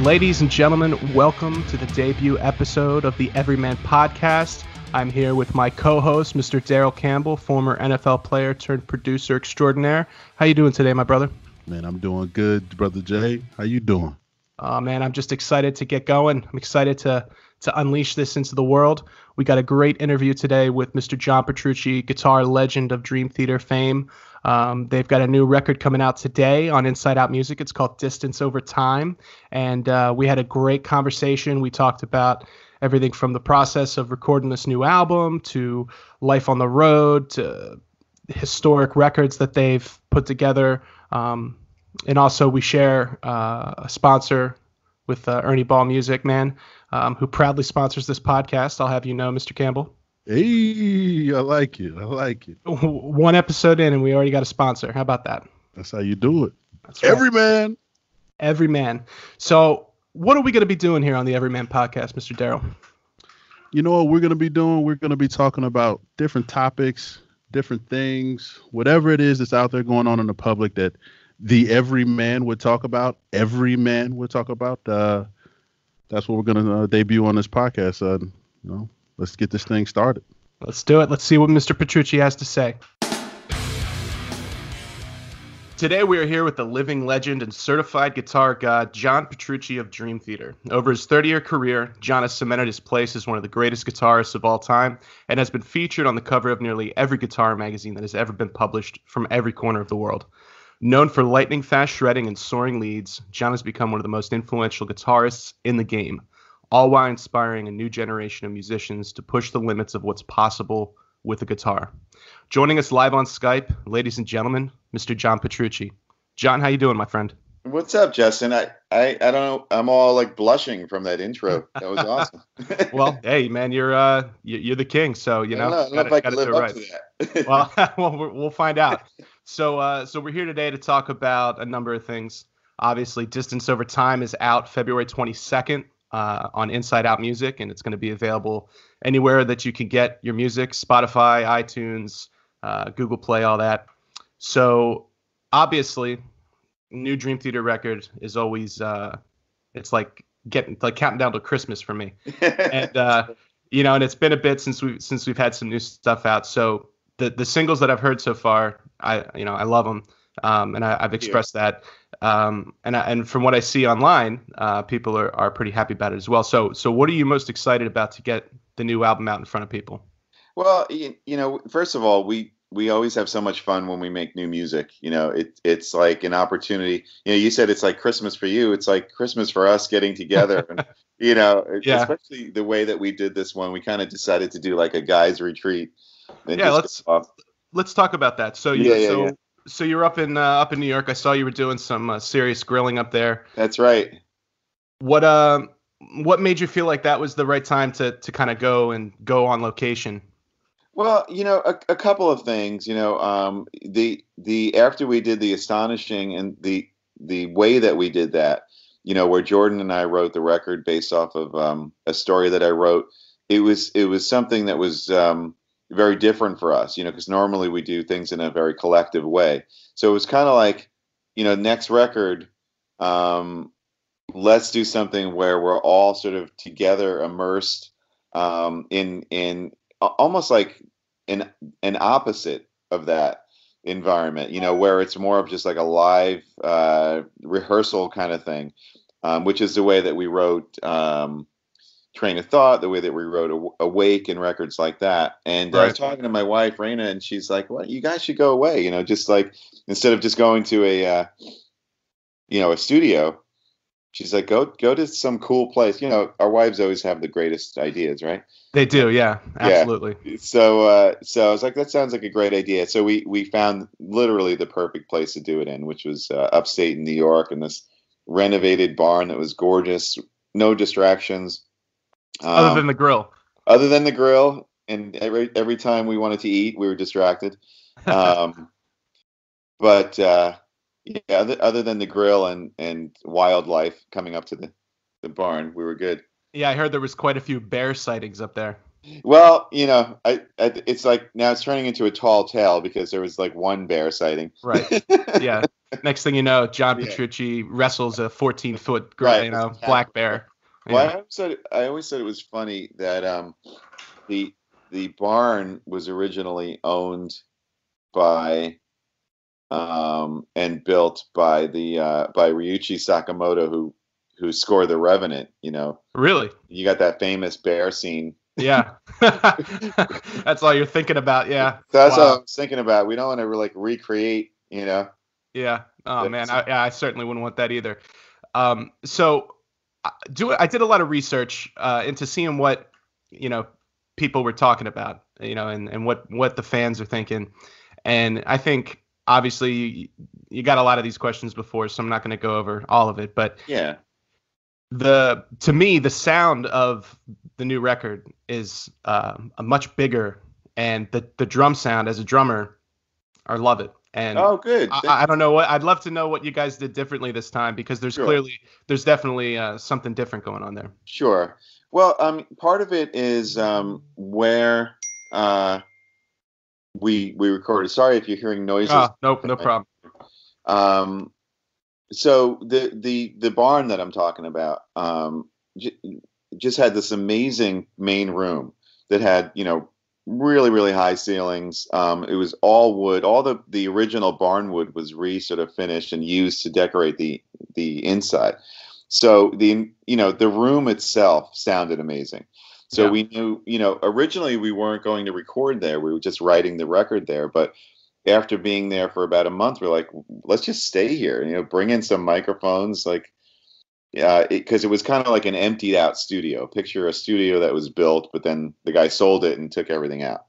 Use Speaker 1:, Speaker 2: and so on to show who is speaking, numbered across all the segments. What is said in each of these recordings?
Speaker 1: Ladies and gentlemen, welcome to the debut episode of the Everyman Podcast. I'm here with my co-host, Mr. Daryl Campbell, former NFL player turned producer extraordinaire. How you doing today, my brother?
Speaker 2: Man, I'm doing good, Brother Jay. How you doing?
Speaker 1: Man, I'm just excited to get going. I'm excited to unleash this into the world. We got a great interview today with Mr. John Petrucci, guitar legend of Dream Theater fame. They've got a new record coming out today on Inside Out Music. It's called Distance Over Time. And we had a great conversation. We talked about everything from the process of recording this new album to life on the road to historic records that they've put together. And also we share a sponsor with Ernie Ball Music, man, who proudly sponsors this podcast. I'll have you know, Mr. Campbell.
Speaker 2: Hey, I like it.
Speaker 1: One episode in and we already got a sponsor. How about that?
Speaker 2: That's how you do it.
Speaker 1: That's right.
Speaker 2: Everyman.
Speaker 1: So what are we going to be doing here on the Everyman Podcast, Mr. Daryl?
Speaker 2: You know what we're going to be doing? We're going to be talking about different topics, different things, whatever it is that's out there going on in the public that the everyman would talk about. That's what we're going to debut on this podcast. Let's get this thing started.
Speaker 1: Let's do it. Let's see what Mr. Petrucci has to say. Today we are here with the living legend and certified guitar god, John Petrucci of Dream Theater. Over his 30-year career, John has cemented his place as one of the greatest guitarists of all time and has been featured on the cover of nearly every guitar magazine that has ever been published from every corner of the world. Known for lightning-fast shredding and soaring leads, John has become one of the most influential guitarists in the game, all while inspiring a new generation of musicians to push the limits of what's possible with a guitar. Joining us live on Skype, ladies and gentlemen, Mr. John Petrucci. John, how you doing, my friend?
Speaker 3: What's up, Justin? I don't know. I'm all like blushing from that intro. That was awesome.
Speaker 1: Well, hey, man, you're the king, so you know.
Speaker 3: I don't know if I can live up to
Speaker 1: that. Well, we'll find out. So we're here today to talk about a number of things. Obviously, Distance Over Time is out February 22nd on Inside Out Music, and it's going to be available anywhere that you can get your music: Spotify, iTunes, Google Play, all that. So obviously, new Dream Theater record is always it's like counting down to Christmas for me. And and it's been a bit since we've had some new stuff out. So the singles that I've heard so far, I love them, and I've expressed that. And from what I see online, people are pretty happy about it as well. So what are you most excited about to get the new album out in front of people?
Speaker 3: Well, first of all, we always have so much fun when we make new music. It's like an opportunity. You said it's like Christmas for you. It's like Christmas for us getting together. And,
Speaker 1: yeah.
Speaker 3: Especially the way that we did this one, we kind of decided to do like a guys retreat.
Speaker 1: Yeah, let's talk about that. So So you're up in New York. I saw you were doing some serious grilling up there.
Speaker 3: That's right.
Speaker 1: What made you feel like that was the right time to kind of go on location?
Speaker 3: Well, a couple of things. The after we did the Astonishing and the way that we did that, where Jordan and I wrote the record based off of a story that I wrote. It was something that was very different for us, because normally we do things in a very collective way. So it was kind of like, next record, let's do something where we're all sort of together, immersed in almost like an opposite of that environment, where it's more of just like a live rehearsal kind of thing, which is the way that we wrote Train of Thought, the way that we wrote Awake and records like that. And
Speaker 1: right.
Speaker 3: I was talking to my wife, Raina, and she's like, well, you guys should go away, just like instead of just going to a studio. She's like, go to some cool place. Our wives always have the greatest ideas, right?
Speaker 1: They do, yeah, absolutely.
Speaker 3: Yeah. So I was like, that sounds like a great idea. So we found literally the perfect place to do it in, which was upstate in New York, in this renovated barn that was gorgeous, no distractions.
Speaker 1: Other than the grill.
Speaker 3: And every time we wanted to eat, we were distracted. But other than the grill and wildlife coming up to the barn, we were good.
Speaker 1: Yeah, I heard there was quite a few bear sightings up there.
Speaker 3: Well, it's like now it's turning into a tall tale because there was like one bear sighting.
Speaker 1: Right. Yeah. Next thing you know, John
Speaker 3: Yeah.
Speaker 1: Petrucci wrestles a 14-foot,
Speaker 3: Right.
Speaker 1: black bear.
Speaker 3: Well, I always said it was funny that the barn was originally owned by and built by by Ryuichi Sakamoto, who scored The Revenant.
Speaker 1: Really?
Speaker 3: You got that famous bear scene.
Speaker 1: Yeah. That's all you're thinking about. Yeah.
Speaker 3: So that's
Speaker 1: Wow.
Speaker 3: what I was thinking about. We don't want to like recreate.
Speaker 1: Yeah. Oh man, I certainly wouldn't want that either. So I did a lot of research into seeing what people were talking about, and what the fans are thinking, and I think obviously you got a lot of these questions before, so I'm not going to go over all of it, but
Speaker 3: Yeah.
Speaker 1: to me the sound of the new record is a much bigger, and the drum sound, as a drummer, I love it. And
Speaker 3: Oh, good.
Speaker 1: I don't know I'd love to know what you guys did differently this time, because there's definitely something different going on there.
Speaker 3: Sure. Well, part of it is where we recorded. Sorry if you're hearing noises.
Speaker 1: Nope, no problem.
Speaker 3: So the barn that I'm talking about just had this amazing main room that had really, really high ceilings. It was all wood. All the original barn wood was sort of finished and used to decorate the inside. So the room itself sounded amazing. So we knew, originally we weren't going to record there. We were just writing the record there. But after being there for about a month, we're like, let's just stay here. Bring in some microphones, because it was kind of like an emptied out studio. Picture a studio that was built, but then the guy sold it and took everything out.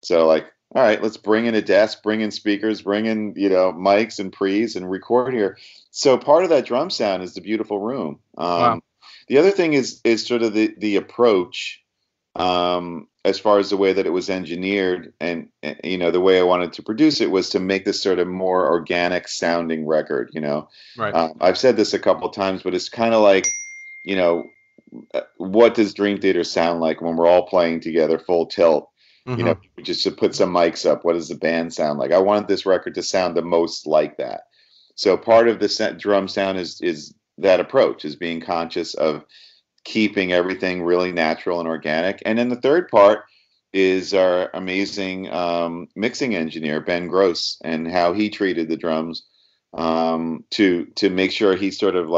Speaker 3: So all right, let's bring in a desk, bring in speakers, bring in mics and pre's, and record here. So part of that drum sound is the beautiful room.
Speaker 1: Wow.
Speaker 3: The other thing is sort of the approach, as far as the way that it was engineered, and the way I wanted to produce it was to make this sort of more organic sounding record.
Speaker 1: Right.
Speaker 3: I've said this a couple of times, but it's kind of like, what does Dream Theater sound like when we're all playing together full tilt?
Speaker 1: Mm-hmm.
Speaker 3: Just to put some mics up, what does the band sound like? I wanted this record to sound the most like that. So part of the drum sound is that approach, is being conscious of keeping everything really natural and organic. And then the third part is our amazing mixing engineer, Ben Gross, and how he treated the drums to make sure he sort of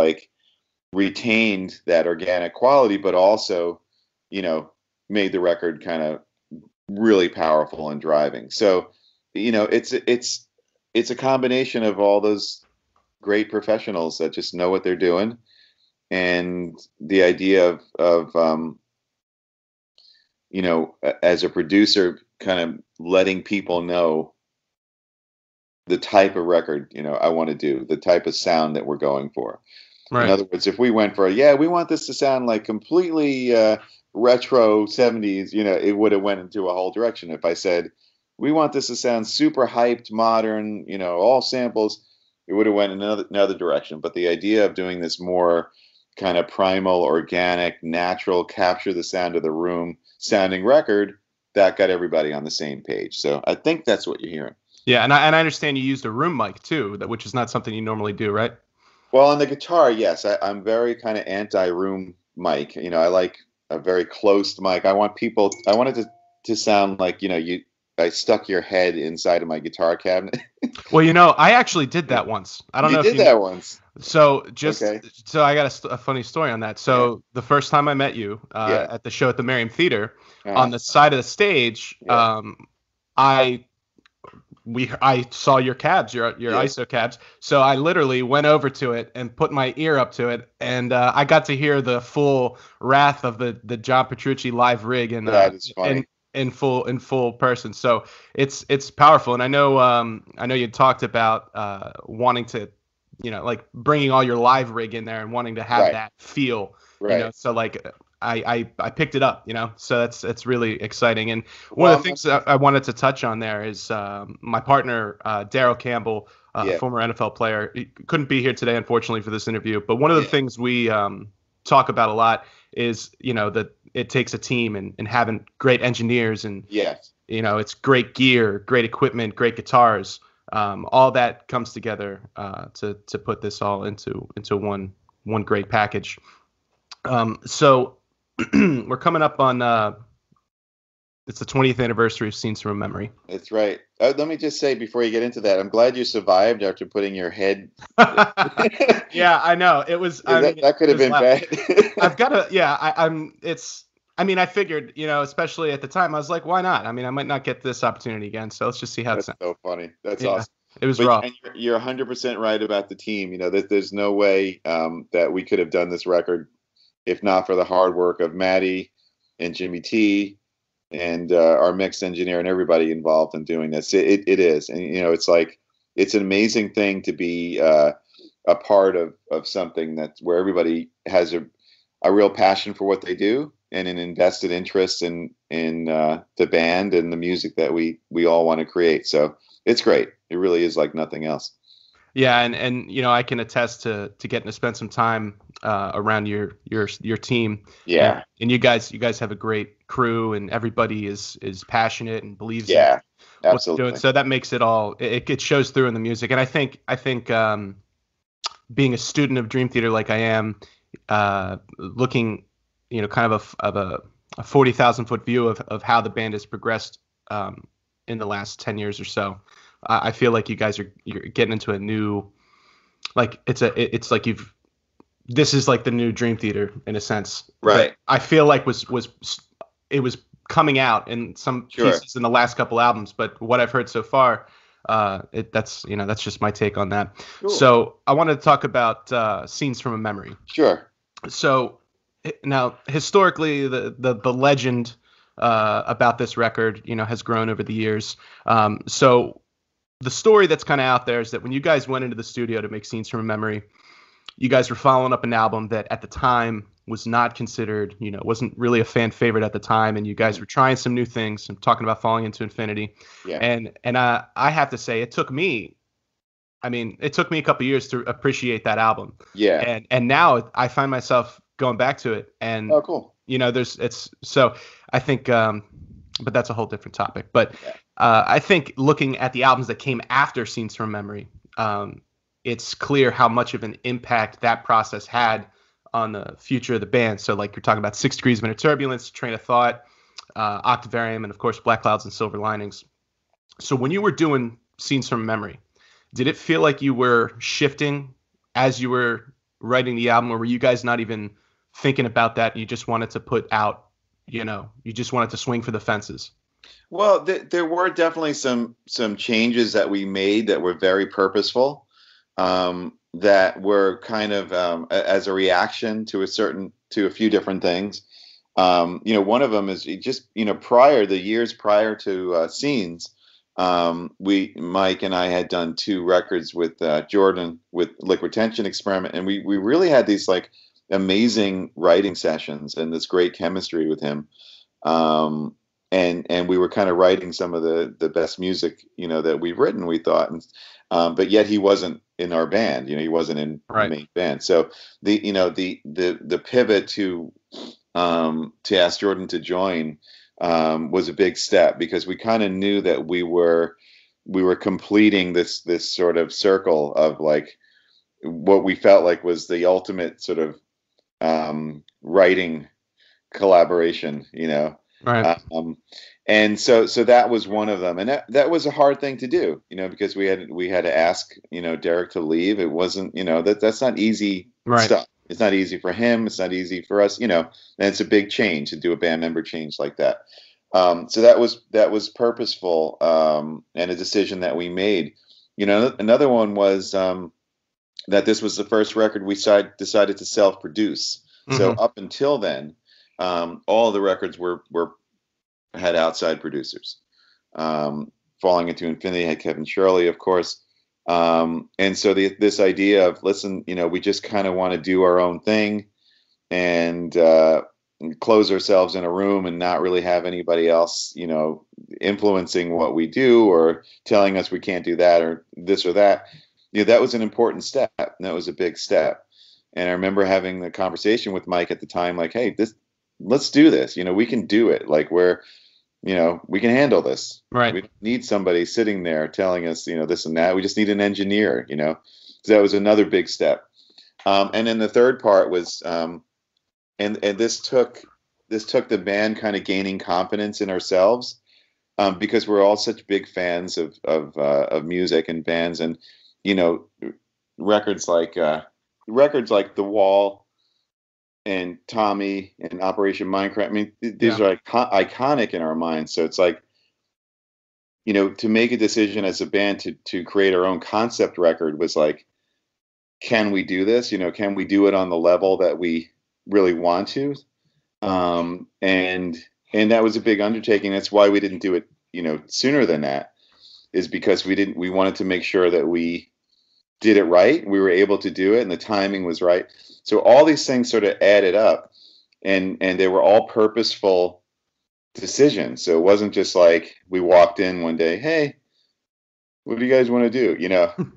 Speaker 3: retained that organic quality, but also, made the record kind of really powerful and driving. So, it's a combination of all those great professionals that just know what they're doing, and the idea of as a producer, kind of letting people know the type of record I want to do, the type of sound that we're going for. Right. In other words, if we went for we want this to sound like completely retro 70s, it would have went into a whole direction. If I said we want this to sound super hyped, modern, all samples, it would have went in another direction. But the idea of doing this more kind of primal, organic, natural, capture the sound of the room sounding record, that got everybody on the same page. So I think that's what you're hearing.
Speaker 1: Yeah, and I understand you used a room mic too, which is not something you normally do, right?
Speaker 3: Well, on the guitar, yes, I'm very kind of anti-room mic. I like a very closed mic. I want it to sound like I stuck your head inside of my guitar cabinet.
Speaker 1: Well, I actually did that once. I don't know if you
Speaker 3: did that once.
Speaker 1: So so I got a funny story on that. So the first time I met you at the show at the Merriam Theater, on the side of the stage, I saw your cabs, your ISO cabs. So I literally went over to it and put my ear up to it, and I got to hear the full wrath of the John Petrucci live rig, and
Speaker 3: that is funny.
Speaker 1: In full person. So it's powerful. And I know you talked about wanting to, bringing all your live rig in there and wanting to have that feel, so I picked it up, so that's really exciting. And one of the things that I wanted to touch on there is my partner, Darryl Campbell, former NFL player. He couldn't be here today, unfortunately, for this interview. But one of the things we talk about a lot is, that it takes a team and having great engineers, and it's great gear, great equipment, great guitars. all that comes together to put this all into one great package. So we're coming up on it's the 20th anniversary of Scenes from a Memory.
Speaker 3: That's right. Let me just say before you get into that, I'm glad you survived after putting your head.
Speaker 1: Yeah, I know. It was.
Speaker 3: That could have been bad.
Speaker 1: I've got to. Yeah, I'm. It's. I mean, I figured, especially at the time, I was like, why not? I mean, I might not get this opportunity again, so let's just see how it's.
Speaker 3: That's so funny. That's awesome.
Speaker 1: It was rough.
Speaker 3: And you're 100% right about the team. There's no way that we could have done this record if not for the hard work of Maddie and Jimmy T and our mix engineer and everybody involved in doing this. It is. And, it's like, it's an amazing thing to be a part of something that's where everybody has a real passion for what they do and an invested interest in the band and the music that we all want to create. So it's great. It really is like nothing else.
Speaker 1: Yeah, and I can attest to getting to spend some time around your team.
Speaker 3: Yeah,
Speaker 1: and you guys have a great crew, and everybody is passionate and believes.
Speaker 3: Yeah,
Speaker 1: in
Speaker 3: absolutely.
Speaker 1: Doing. So that makes it all. It shows through in the music, and I think being a student of Dream Theater like I am, looking, kind of a 40,000 foot view of how the band has progressed in the last 10 years or so. I feel like you guys you're getting into a new, like this is like the new Dream Theater in a sense.
Speaker 3: Right.
Speaker 1: But I feel like it was coming out in some pieces in the last couple albums, but what I've heard so far, that's just my take on that. Cool. So I wanted to talk about Scenes from a Memory.
Speaker 3: Sure.
Speaker 1: So now historically the legend about this record, has grown over the years. So the story that's kind of out there is that when you guys went into the studio to make Scenes from a Memory, you guys were following up an album that at the time was not considered, wasn't really a fan favorite at the time, and you guys were trying some new things. I'm talking about Falling Into Infinity.
Speaker 3: Yeah.
Speaker 1: And I have to say, it took me a couple years to appreciate that album.
Speaker 3: Yeah.
Speaker 1: And now I find myself going back to it, and
Speaker 3: oh, cool.
Speaker 1: I think, but that's a whole different topic. But I think looking at the albums that came after Scenes from Memory, it's clear how much of an impact that process had on the future of the band. So like you're talking about 6 Degrees of Inner Turbulence, Train of Thought, Octavarium, and of course Black Clouds and Silver Linings. So when you were doing Scenes from Memory, did it feel like you were shifting as you were writing the album, or were you guys not even thinking about that? You just wanted to put out, you just wanted to swing for the fences?
Speaker 3: Well, there were definitely some changes that we made that were very purposeful, that were kind of as a reaction to a few different things. One of them is just, the years prior to Scenes, Mike and I had done 2 records with Jordan with Liquid Tension Experiment, and we really had these like amazing writing sessions and this great chemistry with him. And we were kind of writing some of the best music, that we've written, we thought, but yet he wasn't in our band, he wasn't in the main band. So the pivot to ask Jordan to join was a big step, because we kind of knew that we were completing this sort of circle of like what we felt like was the ultimate sort of writing collaboration,
Speaker 1: Right.
Speaker 3: And so that was one of them, and that was a hard thing to do, because we had to ask, Derek to leave. It wasn't, that's not easy stuff. It's not easy for him. It's not easy for us, and it's a big change to do a band member change like that. So that was purposeful, and a decision that we made. Another one was that this was the first record we decided to self-produce. Mm-hmm. So up until then, all the records had outside producers. Falling Into Infinity had Kevin Shirley, of course. And so this idea of, listen, we just kind of want to do our own thing and close ourselves in a room and not really have anybody else, influencing what we do or telling us we can't do that or this or that. That was an important step. That was a big step. And I remember having the conversation with Mike at the time, like, hey, let's do this. We can do it. Like, we can handle this.
Speaker 1: Right.
Speaker 3: We don't need somebody sitting there telling us, this and that. We just need an engineer, So that was another big step. And then the third part was, and this took the band kind of gaining confidence in ourselves, because we're all such big fans of music and bands, and records like The Wall and Tommy and Operation Minecraft. I mean, these are iconic in our minds. So it's like, to make a decision as a band to create our own concept record was like, can we do this? Can we do it on the level that we really want to? And that was a big undertaking. That's why we didn't do it, sooner than that, is because we wanted to make sure that we did it right. We were able to do it and the timing was right. So all these things sort of added up, and they were all purposeful decisions. So it wasn't just like we walked in one day, hey, what do you guys want to do?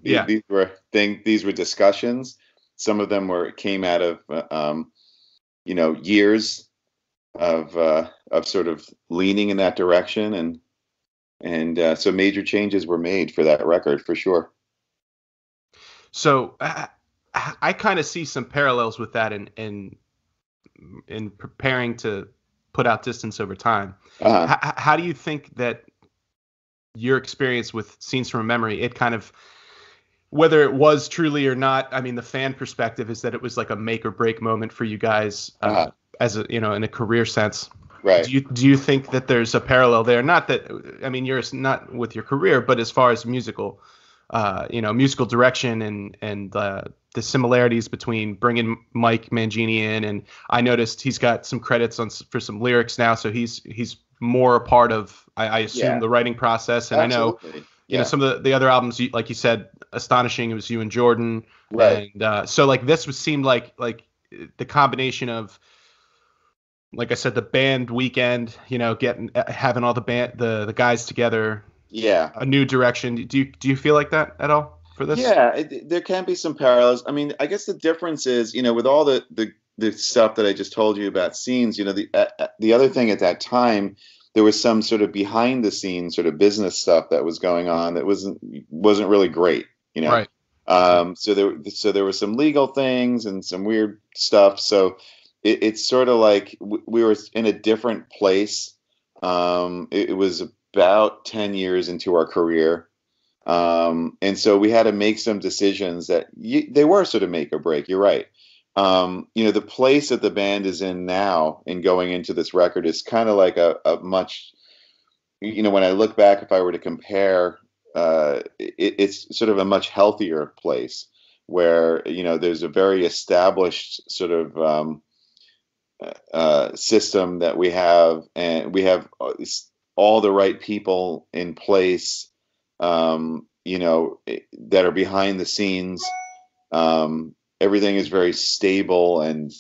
Speaker 1: Yeah.
Speaker 3: These were discussions. Some of them came out of, years of sort of leaning in that direction. And so major changes were made for that record, for sure.
Speaker 1: So I kind of see some parallels with that in preparing to put out Distance Over Time. How do you think that your experience with Scenes from a Memory, it kind of, whether it was truly or not, I mean, the fan perspective is that it was like a make or break moment for you guys, as a, in a career sense.
Speaker 3: Right.
Speaker 1: Do you think that there's a parallel there? Not that, I mean, you're not with your career, but as far as musical direction and the similarities between bringing Mike Mangini in, and I noticed he's got some credits for some lyrics now, so he's more a part of, I assume, the writing process. And
Speaker 3: Absolutely.
Speaker 1: I know, some of the other albums, like you said, Astonishing, it was you and Jordan,
Speaker 3: right?
Speaker 1: And so like this seemed like the combination of, like I said, the band weekend, having all the guys together.
Speaker 3: Yeah.
Speaker 1: A new direction. Do you feel like that at all for this?
Speaker 3: Yeah, there can be some parallels. I mean, I guess the difference is, with all the stuff that I just told you about Scenes, the other thing at that time, there was some sort of behind the scenes sort of business stuff that was going on that wasn't really great,
Speaker 1: Right.
Speaker 3: So there were some legal things and some weird stuff. So it's sort of like we were in a different place. It was about 10 years into our career. And so we had to make some decisions that they were sort of make or break. You're right. The place that the band is in now and going into this record is kind of like a much, when I look back, if I were to compare, it's sort of a much healthier place where, there's a very established sort of system that we have, and we have all the right people in place, that are behind the scenes. Everything is very stable, and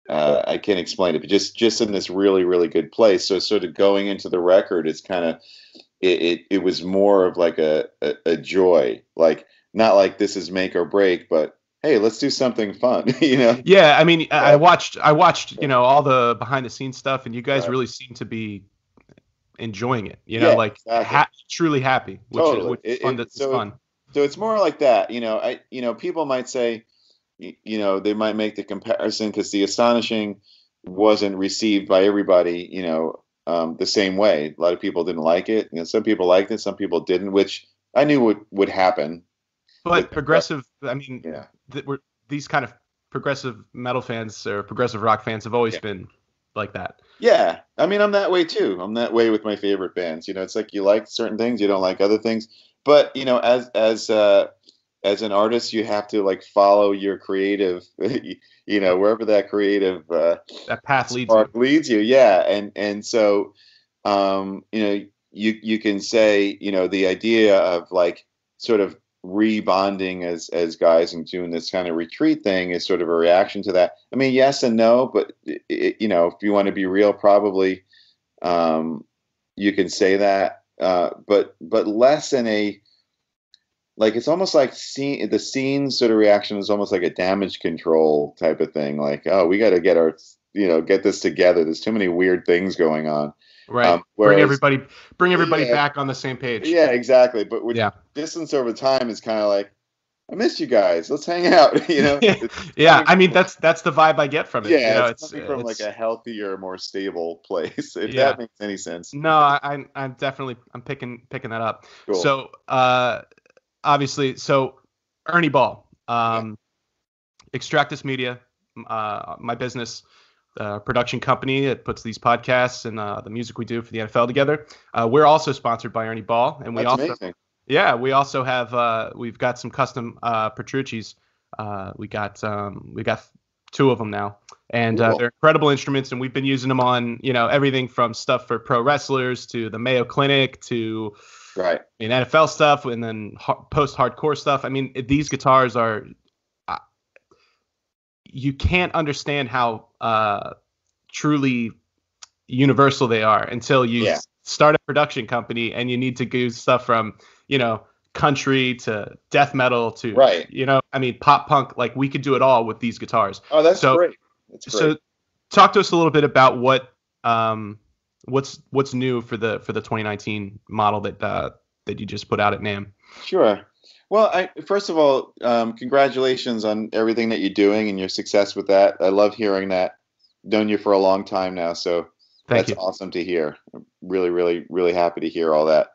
Speaker 3: I can't explain it, but just in this really, really good place. So sort of going into the record, it's kind of, it was more of like a joy, like not like this is make or break, but hey, let's do something fun,
Speaker 1: Yeah, I mean, I watched, all the behind the scenes stuff, and you guys really seem to be enjoying it, exactly. Truly happy, which is fun. That's fun.
Speaker 3: So it's more like that, people might say, they might make the comparison because the Astonishing wasn't received by everybody, the same way. A lot of people didn't like it. Some people liked it, some people didn't, which I knew would happen.
Speaker 1: But progressive, I mean, these kind of progressive metal fans or progressive rock fans have always been like that.
Speaker 3: Yeah, I mean, I'm that way too. I'm that way with my favorite bands. It's like you like certain things, you don't like other things. But as an artist, you have to like follow your creative, wherever that creative
Speaker 1: that path leads you.
Speaker 3: Yeah, and so you can say the idea of like sort of rebonding as guys and doing this kind of retreat thing is sort of a reaction to that. I mean, yes and no, but if you want to be real, probably you can say that, but less in a, like, it's almost like the scene sort of reaction is almost like a damage control type of thing. Like, oh, we got to get get this together. There's too many weird things going on.
Speaker 1: Right.
Speaker 3: Whereas,
Speaker 1: bring everybody
Speaker 3: yeah,
Speaker 1: back on the same page.
Speaker 3: yeah, exactly. But with
Speaker 1: Yeah.
Speaker 3: Distance Over Time is kind of like, I missed you guys. Let's hang out. It's
Speaker 1: Yeah.
Speaker 3: coming
Speaker 1: I mean,
Speaker 3: from,
Speaker 1: that's the vibe I get from it.
Speaker 3: yeah, it's
Speaker 1: It's
Speaker 3: coming from like a healthier, more stable place. If
Speaker 1: yeah.
Speaker 3: that makes any sense.
Speaker 1: No, I'm definitely I'm picking that up.
Speaker 3: Cool.
Speaker 1: So obviously, so Ernie Ball, Extractus Media, my business production company that puts these podcasts and the music we do for the NFL together. We're also sponsored by Ernie Ball, and
Speaker 3: That's amazing.
Speaker 1: we also have we've got some custom Petrucci's. We got two of them now, and
Speaker 3: Cool.
Speaker 1: they're incredible instruments, and we've been using them on everything from stuff for pro wrestlers to the Mayo Clinic to
Speaker 3: Right.
Speaker 1: NFL stuff, and then post-hardcore stuff. I mean, these guitars are you can't understand how truly universal they are until you start a production company and you need to do stuff from country to death metal to I mean pop punk. Like, we could do it all with these guitars.
Speaker 3: Oh, that's great. That's great.
Speaker 1: So talk to us a little bit about what's new for the 2019 model that you just put out at NAMM.
Speaker 3: Sure. Well, first of all, congratulations on everything that you're doing and your success with that. I love hearing that. Known you for a long time now, so that's awesome to hear. I'm really, really, really happy to hear all that.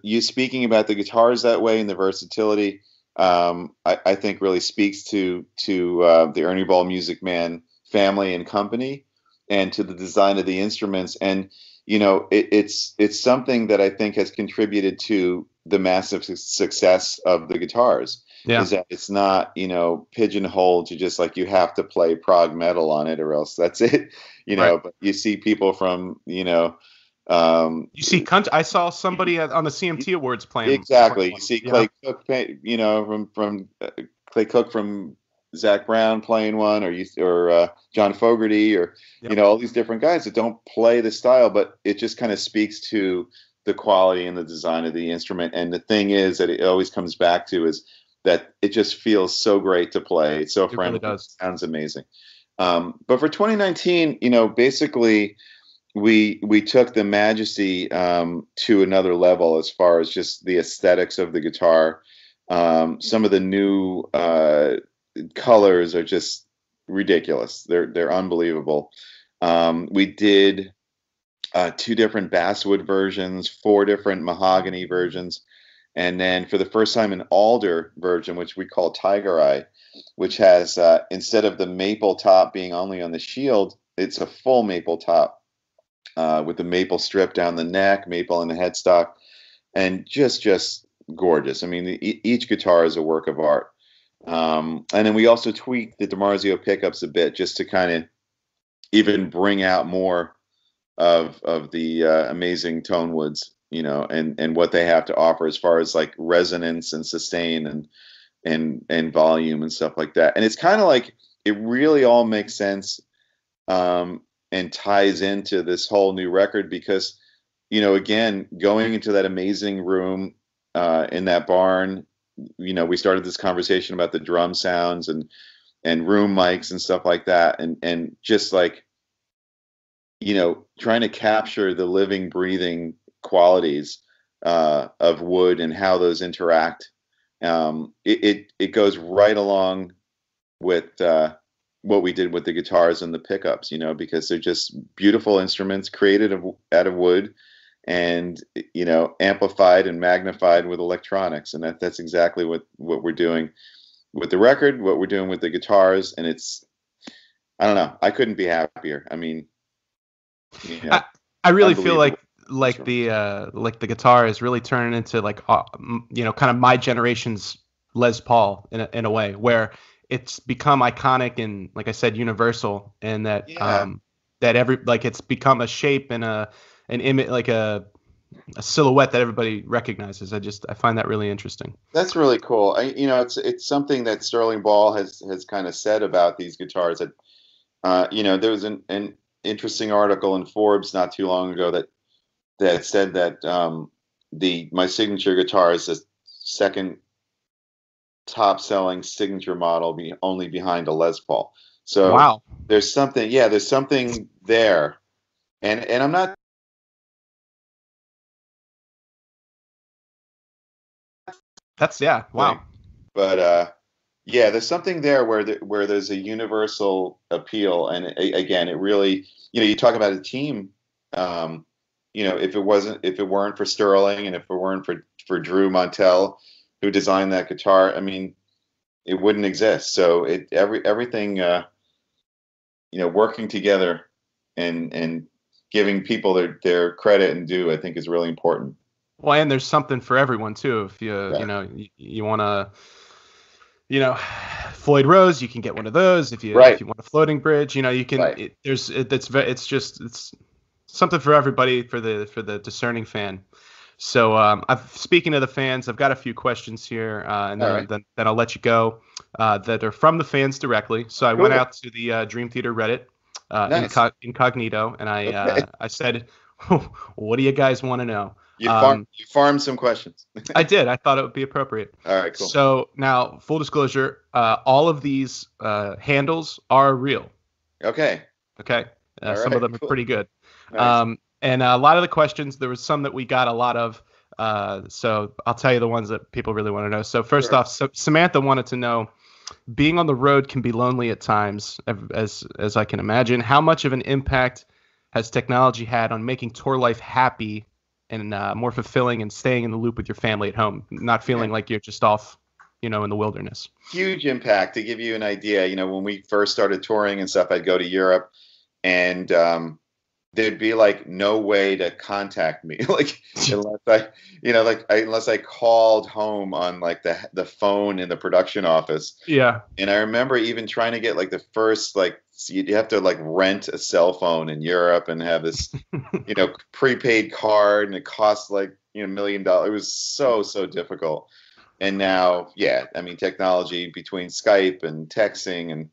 Speaker 3: You speaking about the guitars that way and the versatility, I think really speaks to the Ernie Ball Music Man family and company, and to the design of the instruments. And it's something that I think has contributed to the massive success of the guitars.
Speaker 1: Yeah.
Speaker 3: Is that it's not pigeonholed to just like you have to play prog metal on it or else that's it. But you see people from you see
Speaker 1: country. I saw somebody on the CMT Awards playing.
Speaker 3: Exactly. You see Clay Cook, from Clay Cook from Zach Brown playing one, or John Fogerty, or all these different guys that don't play the style, but it just kind of speaks to the quality and the design of the instrument. And the thing is that it always comes back to is that it just feels so great to play. It's so friendly.
Speaker 1: It really does.
Speaker 3: It sounds amazing. But for 2019, basically we took the Majesty to another level as far as just the aesthetics of the guitar. Some of the new colors are just ridiculous. They're unbelievable. We did 2 different basswood versions, 4 different mahogany versions, and then for the first time an alder version, which we call Tiger Eye, which has instead of the maple top being only on the shield, it's a full maple top with the maple strip down the neck, maple in the headstock, and just gorgeous. I mean, each guitar is a work of art. And then we also tweaked the DiMarzio pickups a bit just to kind of even bring out more of the amazing tone woods, and what they have to offer as far as like resonance and sustain and volume and stuff like that. And it's kind of like it really all makes sense and ties into this whole new record because, again, going into that amazing room in that barn, we started this conversation about the drum sounds and room mics and stuff like that. And just like, trying to capture the living, breathing qualities of wood and how those interact. It goes right along with what we did with the guitars and the pickups, because they're just beautiful instruments created out of wood and, amplified and magnified with electronics. And that's exactly what we're doing with the record, what we're doing with the guitars. And I don't know, I couldn't be happier. I mean,
Speaker 1: I really feel like the guitar is really turning into like kind of my generation's Les Paul in a way where it's become iconic and, like I said, universal, and that that it's become a shape and an image, like a silhouette that everybody recognizes. I find that really interesting.
Speaker 3: That's really cool. It's something that Sterling Ball has kind of said about these guitars that there was an interesting article in Forbes not too long ago that said that my signature guitar is the second top selling signature model only behind a Les Paul. So
Speaker 1: Wow.
Speaker 3: there's something there, and I'm not.
Speaker 1: That's wow.
Speaker 3: But yeah, there's something there where there's a universal appeal, and again, it really, you talk about a team. If it weren't for Sterling, and if it weren't for Drew Montel, who designed that guitar, I mean, it wouldn't exist. So everything, working together and giving people their credit and due, I think, is really important.
Speaker 1: Well, and there's something for everyone too. If you want to, Floyd Rose, you can get one of those. If you want a floating bridge, you can. Right. It's something for everybody, for the discerning fan. So speaking of the fans, I've got a few questions here, and then I'll let you go. That are from the fans directly. So I went out to the Dream Theater Reddit, incognito, and I said, "What do you guys want to know?"
Speaker 3: You farmed some questions.
Speaker 1: I did. I thought it would be appropriate.
Speaker 3: All right, cool.
Speaker 1: So now, full disclosure, all of these handles are real.
Speaker 3: Okay.
Speaker 1: Some of them are pretty good.
Speaker 3: Nice.
Speaker 1: And a lot of the questions, there was some that we got a lot of. So I'll tell you the ones that people really want to know. So first off, Samantha wanted to know, being on the road can be lonely at times, as I can imagine. How much of an impact has technology had on making tour life happy and more fulfilling, and staying in the loop with your family at home, not feeling like you're just off, in the wilderness?
Speaker 3: Huge impact. To give you an idea, when we first started touring and stuff, I'd go to Europe, and there'd be like no way to contact me, unless I called home on like the phone in the production office.
Speaker 1: Yeah.
Speaker 3: And I remember even trying to get like the first, like, you have to like rent a cell phone in Europe and have this, prepaid card, and it costs like, $1 million. It was so difficult. And now, I mean, technology between Skype and texting and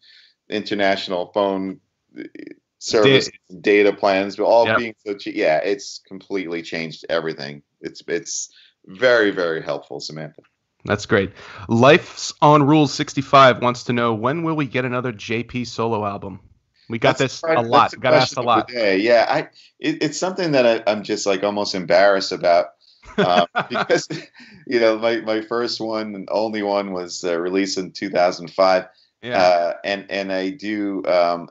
Speaker 3: international phone service data plans, all being so cheap. Yeah, it's completely changed everything. It's very, very helpful, Samantha.
Speaker 1: That's great. Life's on Rule 65 wants to know, when will we get another JP solo album? We got this a lot. Got asked a lot.
Speaker 3: Yeah, it's something that I'm just like almost embarrassed about, because my first one and only one was released in 2005.
Speaker 1: Yeah.
Speaker 3: And I do,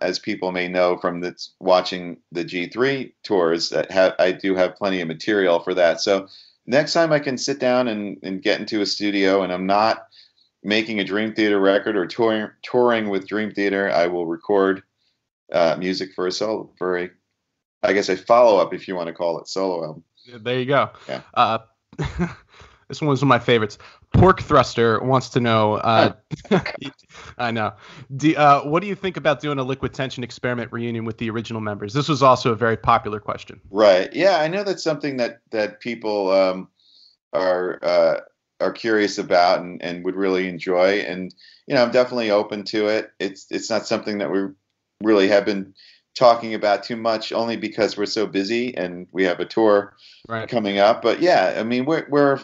Speaker 3: as people may know from watching the G3 tours, I do have plenty of material for that. So next time I can sit down and get into a studio, and I'm not making a Dream Theater record or touring with Dream Theater, I will record music for a follow-up, if you want to call it, solo album.
Speaker 1: There you go.
Speaker 3: Yeah.
Speaker 1: This one was one of my favorites. Pork Thruster wants to know, I know. What do you think about doing a Liquid Tension Experiment reunion with the original members? This was also a very popular question.
Speaker 3: Right. Yeah, I know that's something that people are curious about and would really enjoy. And, I'm definitely open to it. It's not something that we really have been talking about too much, only because we're so busy and we have a tour coming up. But yeah, I mean, we're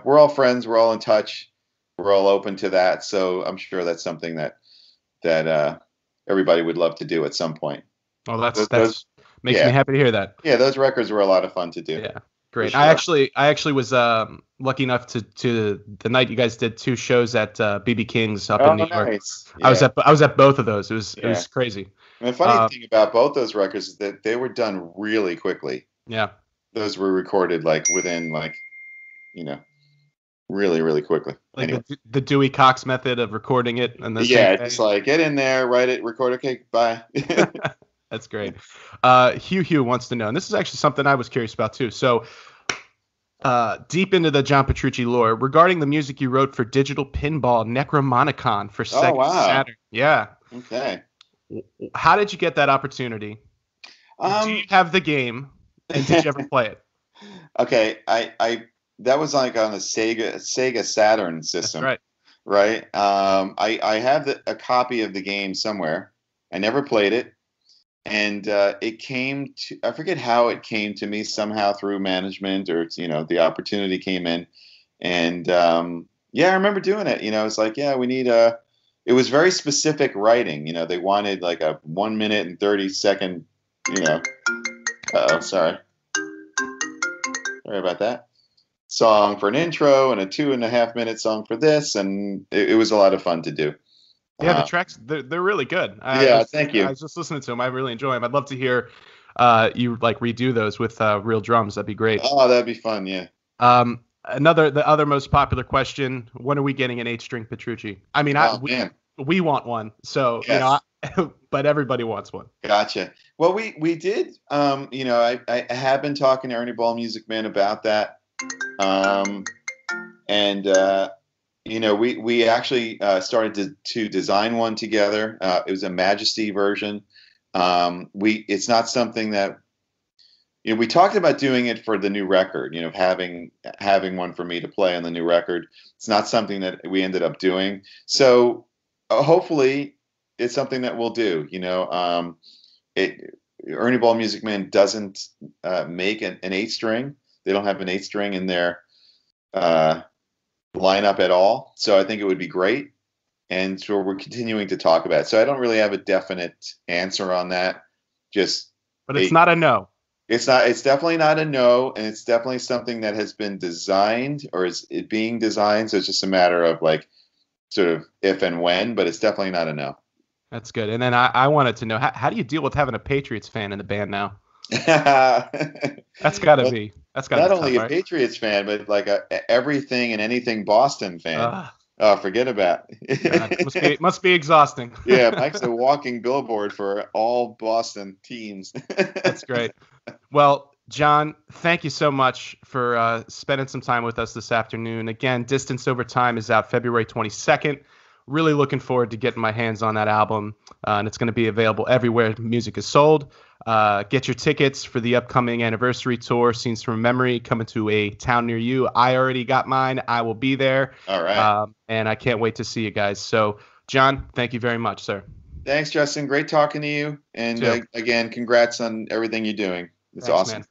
Speaker 3: all friends, we're all in touch, we're all open to that. So I'm sure that's something that everybody would love to do at some point.
Speaker 1: Well, that makes me happy to hear that.
Speaker 3: Yeah, those records were a lot of fun to do.
Speaker 1: Yeah, great.
Speaker 3: Sure.
Speaker 1: I actually was lucky enough to the night you guys did 2 shows at BB King's up in New York.
Speaker 3: Nice. Yeah.
Speaker 1: I was at both of those. It was crazy.
Speaker 3: And the funny thing about both those records is that they were done really quickly.
Speaker 1: Yeah.
Speaker 3: Those were recorded within really, really quickly.
Speaker 1: Like
Speaker 3: anyway.
Speaker 1: the Dewey Cox method of recording it, and
Speaker 3: it's like, get in there, write it, record. Okay, bye.
Speaker 1: That's great. Hugh wants to know, and this is actually something I was curious about too. So, deep into the John Petrucci lore, regarding the music you wrote for Digital Pinball Necromonicon for Sega Saturn. Yeah.
Speaker 3: Okay.
Speaker 1: How did you get that opportunity? Do you have the game, and did you ever play it?
Speaker 3: Okay, I that was like on a Sega Saturn system.
Speaker 1: That's
Speaker 3: right. I have a copy of the game somewhere. I never played it, and it came to, I forget how it came to me, somehow through management, or the opportunity came in, and I remember doing it. It's like, we need it was very specific writing. They wanted like a 1 minute and 30-second. Sorry about that. Song for an intro and a 2.5-minute song for this, and it was a lot of fun to do.
Speaker 1: Yeah, the tracks they're really good.
Speaker 3: Thank you.
Speaker 1: I was just listening to them. I really enjoy them. I'd love to hear you like redo those with real drums. That'd be great.
Speaker 3: Oh, that'd be fun. Yeah.
Speaker 1: The other most popular question: when are we getting an 8-string Petrucci? I mean, we want one. So
Speaker 3: yes.
Speaker 1: But everybody wants one.
Speaker 3: Gotcha. Well, we did. I have been talking to Ernie Ball Music Man about that. We actually started to design one together. It was a Majesty version. It's not something that, we talked about doing it for the new record, having one for me to play on the new record. It's not something that we ended up doing. So hopefully it's something that we'll do. Ernie Ball Music Man doesn't make an 8-string. They don't have an 8-string in their lineup at all. So I think it would be great. And so we're continuing to talk about it. So I don't really have a definite answer on that.
Speaker 1: But it's not a no.
Speaker 3: It's definitely not a no. And it's definitely something that has been designed or is it being designed. So it's just a matter of like sort of if and when, but it's definitely not a no.
Speaker 1: That's good. And then I wanted to know, how do you deal with having a Patriots fan in the band now? That's got to be. That's got to be
Speaker 3: not only
Speaker 1: tough,
Speaker 3: a
Speaker 1: right?
Speaker 3: Patriots fan, but like a everything and anything Boston fan. Forget about
Speaker 1: it. Must be exhausting.
Speaker 3: Yeah, Mike's a walking billboard for all Boston teams.
Speaker 1: That's great. Well, John, thank you so much for spending some time with us this afternoon. Again, Distance Over Time is out February 22nd. Really looking forward to getting my hands on that album, and it's going to be available everywhere music is sold. Get your tickets for the upcoming anniversary tour, Scenes from Memory, coming to a town near you. I already got mine. I will be there.
Speaker 3: All right.
Speaker 1: And I can't wait to see you guys. So, John, thank you very much, sir.
Speaker 3: Thanks, Justin. Great talking to you. And again, congrats on everything you're doing. It's awesome. Man.